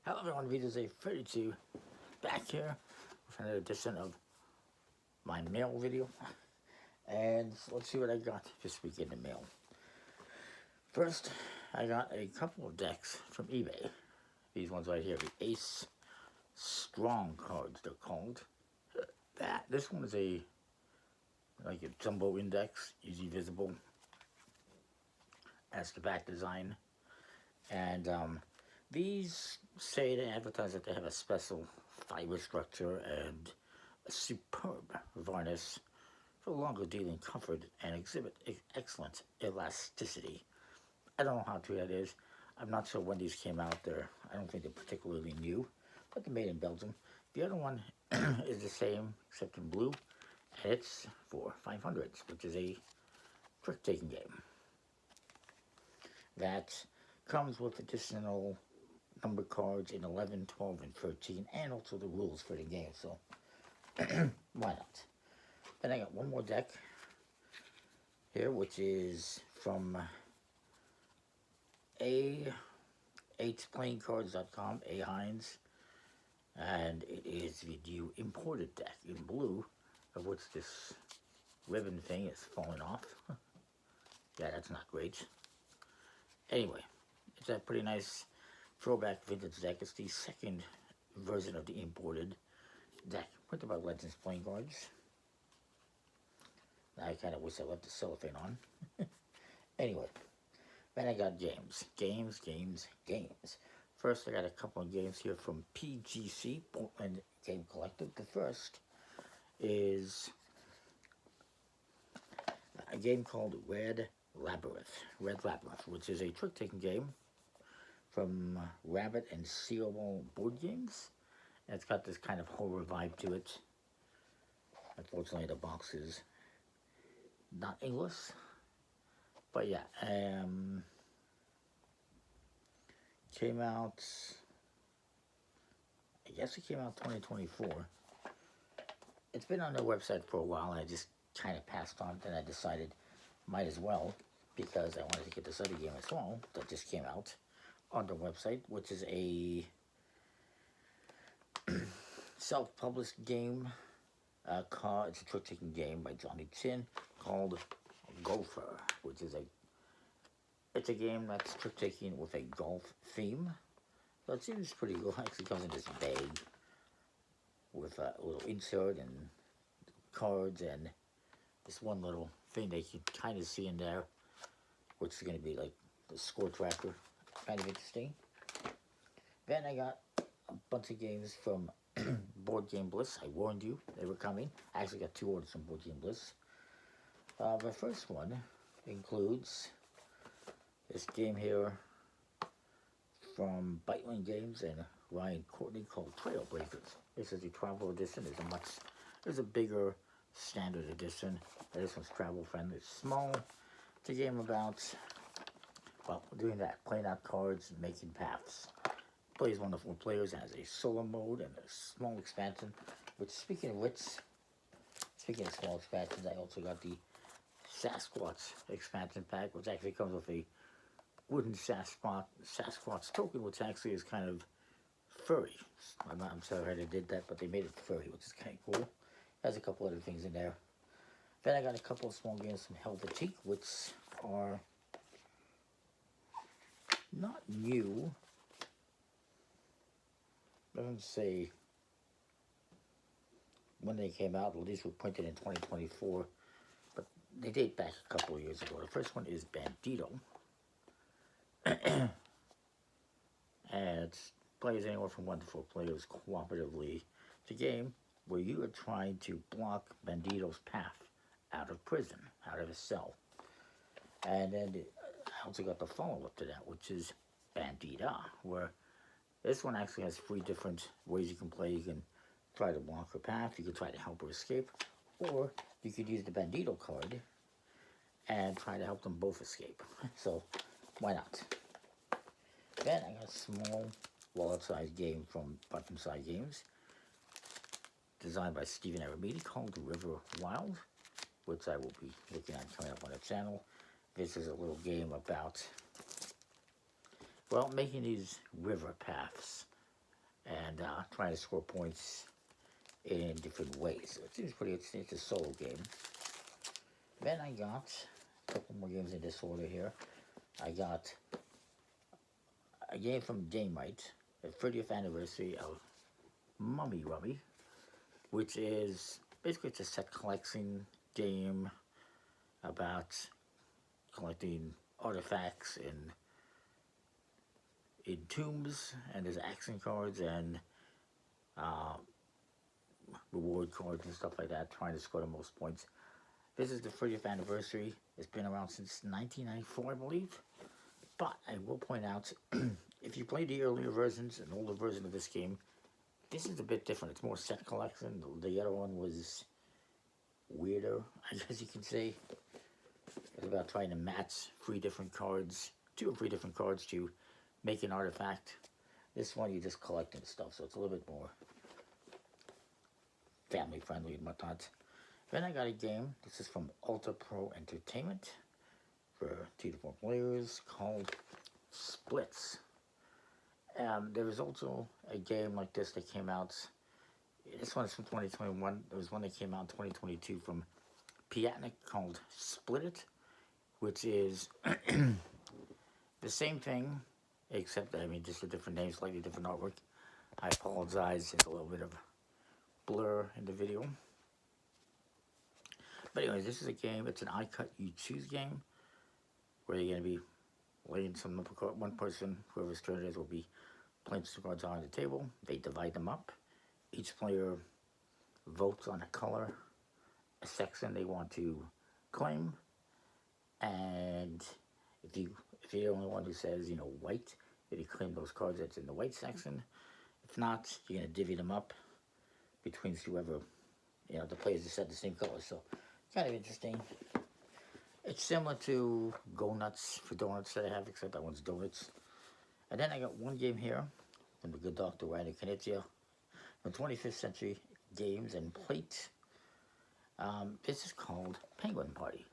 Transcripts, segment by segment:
Hello everyone, VJ 32 back here with another edition of my mail video. And let's see what I got this week in the mail. First, I got a couple of decks from eBay. These ones right here, the Ace Strong cards, they're called. This one is like a jumbo index, easy visible. That's the back design. And these say they advertise that they have a special fiber structure and a superb varnish for longer dealing comfort and exhibit excellent elasticity. I don't know how true that is. I'm not sure when these came out there. I don't think they're particularly new, but they're made in Belgium. The other one is the same except in blue, and it's for 500s, which is a trick-taking game. That comes with additional number cards in 11, 12, and 13, and also the rules for the game, so why not? Then I got one more deck here, which is from A8playingcards.com, A. Hines, and it is the new imported deck in blue, of which this ribbon thing is falling off. Yeah, that's not great. Anyway, it's a pretty nice throwback vintage deck. It's the second version of the imported deck. Printed by Legends Playing Cards. I kind of wish I left the cellophane on. Anyway, then I got games. Games. First, I got a couple of games here from PGC, Portland Game Collective. The first is a game called Red Labyrinth, which is a trick-taking game from Rabbit and seowolboardgames. And it's got this kind of horror vibe to it. Unfortunately, the box is not English, but yeah, came out, I guess it came out 2024. It's been on their website for a while, and I just kind of passed on it, and I decided might as well, because I wanted to get this other game as well that just came out on their website, which is a self-published game. It's a trick-taking game by Johnny Chin called Gopher, which is it's a game that's trick-taking with a golf theme. So it seems pretty cool. It actually comes in this bag with a little insert and cards and this one little thing that you can kind of see in there, which is going to be like the score tracker. Kind of interesting. Then I got a bunch of games from Board Game Bliss. I warned you they were coming. I actually got 2 orders from Board Game Bliss. The first one includes this game here from Biteland Games and Ryan Courtney called Trailblazers. This is the travel edition. There's a bigger standard edition. This one's travel friendly. It's small. It's a game about, well, doing that, playing out cards and making paths. Plays 1 to 4 players, and has a solo mode and a small expansion. Which, speaking of small expansions, I also got the Sasquatch expansion pack, which actually comes with a wooden Sasquatch token, which actually is kind of furry. I'm sorry they did that, but they made it furry, which is kind of cool. Has a couple other things in there. Then I got a couple of small games from Helvetique, which are not new. Doesn't say when they came out. Well, these were printed in 2024, but they date back a couple of years ago. The first one is Bandito. And it plays anywhere from 1 to 4 players cooperatively. It's a game where you are trying to block Bandito's path out of prison, out of his cell. And then I also got the follow-up to that, which is Bandita, where this one actually has 3 different ways you can play. You can try to block her path, you can try to help her escape, or you could use the Bandito card and try to help them both escape. So, why not? Then I got a small wallet-sized game from Button-Side Games, designed by Stephen Aramidi, called River Wild, which I will be looking at coming up on the channel. This is a little game about, well, making these river paths and trying to score points in different ways. So it seems pretty, it's a solo game. Then I got a couple more games in this order here. I got a game from GeriMan, the 30th anniversary of Mummy Rummy, which is basically it's a set collection game about collecting artifacts in tombs, and there's action cards and reward cards and stuff like that, trying to score the most points. This is the 30th anniversary. It's been around since 1994, I believe. But I will point out, if you play the earlier versions, an older version of this game, this is a bit different. It's more set collection. The other one was weirder, I guess you could say. It's about trying to match 3 different cards, 2 or 3 different cards to make an artifact. This one, you're just collecting stuff, so it's a little bit more family friendly and whatnot. Then I got a game. This is from Ultra Pro Entertainment for 2 to 4 players called Splits. There was also a game like this that came out. This one is from 2021. There was one that came out in 2022 from Piatnik called Split It, which is the same thing, except, I mean, just a different name, slightly different artwork. I apologize, there's a little bit of blur in the video. But anyways, this is a game, it's an I Cut You Choose game, where you're going to be laying some up, one person, whoever's turn it is, will be playing some cards on the table. They divide them up. Each player votes on a color, a section they want to claim, and if you're the only one who says, you know, white, if you claim those cards that's in the white section. If not, you're going to divvy them up between whoever, you know, the players decide the same color. So, kind of interesting. It's similar to Go Nuts for Donuts that I have, except that one's donuts. And then I got one game here from the good Dr. Ryder Knizia from 25th Century Games and Plate. This is called Penguin Party.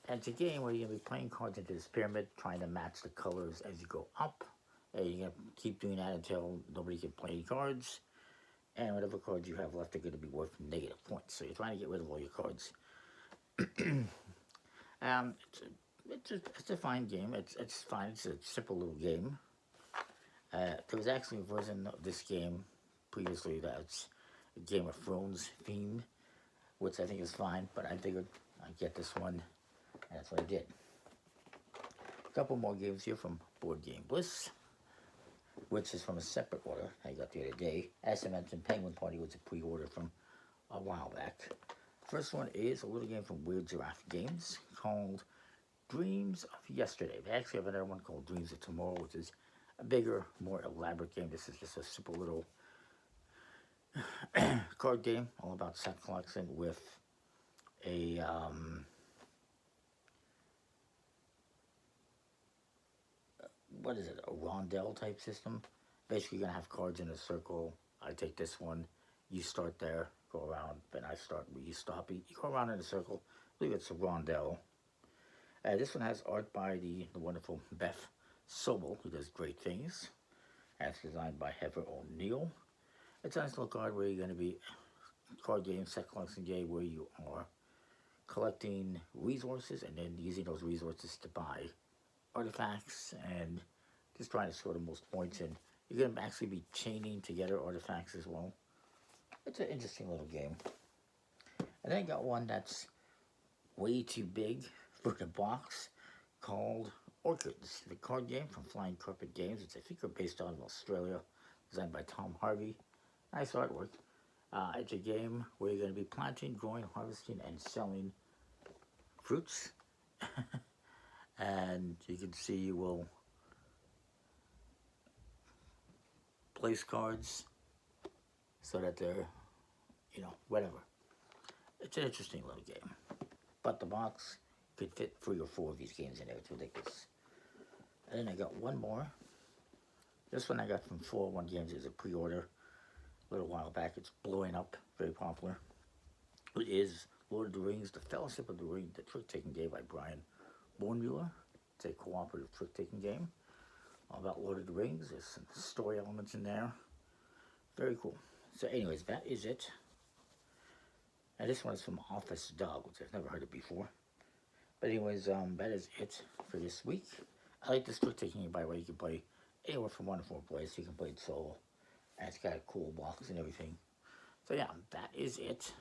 And it's a game where you're going to be playing cards into this pyramid, trying to match the colors as you go up. And you're going to keep doing that until nobody can play any cards. And whatever cards you have left are going to be worth negative points. So you're trying to get rid of all your cards. It's a fine game. It's fine. It's a simple little game. There was actually a version of this game previously that's a Game of Thrones theme, which I think is fine, but I figured I'd get this one, and that's what I did. A couple more games here from Board Game Bliss, which is from a separate order I got the other day. As I mentioned, Penguin Party was a pre-order from a while back. First one is a little game from Weird Giraffe Games called Dreams of Yesterday. They actually have another one called Dreams of Tomorrow, which is a bigger, more elaborate game. This is just a simple little card game, all about set collection with a what is it, a rondelle type system. Basically, you're gonna have cards in a circle. I take this one, you start there, go around, then I start where you stop. You go around in a circle. I believe it's a rondelle. This one has art by the wonderful Beth Sobel, who does great things. And it's designed by Heather O'Neill. It's a nice little card where you're going to be card game, set collection game, where you are collecting resources and then using those resources to buy artifacts and just trying to score the most points. And you're going to actually be chaining together artifacts as well. It's an interesting little game. And then I got one that's way too big for the box called Orchids, the card game from Flying Carpet Games. It's, I think, based out of Australia, designed by Tom Harvey. Nice artwork. It's a game where you're going to be planting, growing, harvesting, and selling fruits. And you can see you will place cards so that they're, you know, whatever. It's an interesting little game. But the box could fit 3 or 4 of these games in there. It's ridiculous. And then I got one more. This one I got from 401 Games as a pre-order a little while back. It's blowing up, very popular. It is Lord of the Rings, The Fellowship of the Ring, the trick-taking game by Brian Bornmuller. It's a cooperative trick-taking game all about Lord of the Rings. There's some story elements in there. Very cool. So anyways, that is it. And this one is from Office Dog, which I've never heard of before. But anyways, that is it for this week. I like this trick taking by where you can play anywhere from 1 to 4 players. You can play it solo. And it's got a cool box and everything. So yeah, that is it.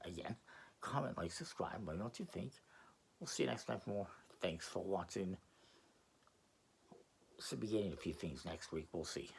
Again, comment, like, subscribe, let me know what you think. We'll see you next time for more. Thanks for watching. Should be getting a few things next week. We'll see.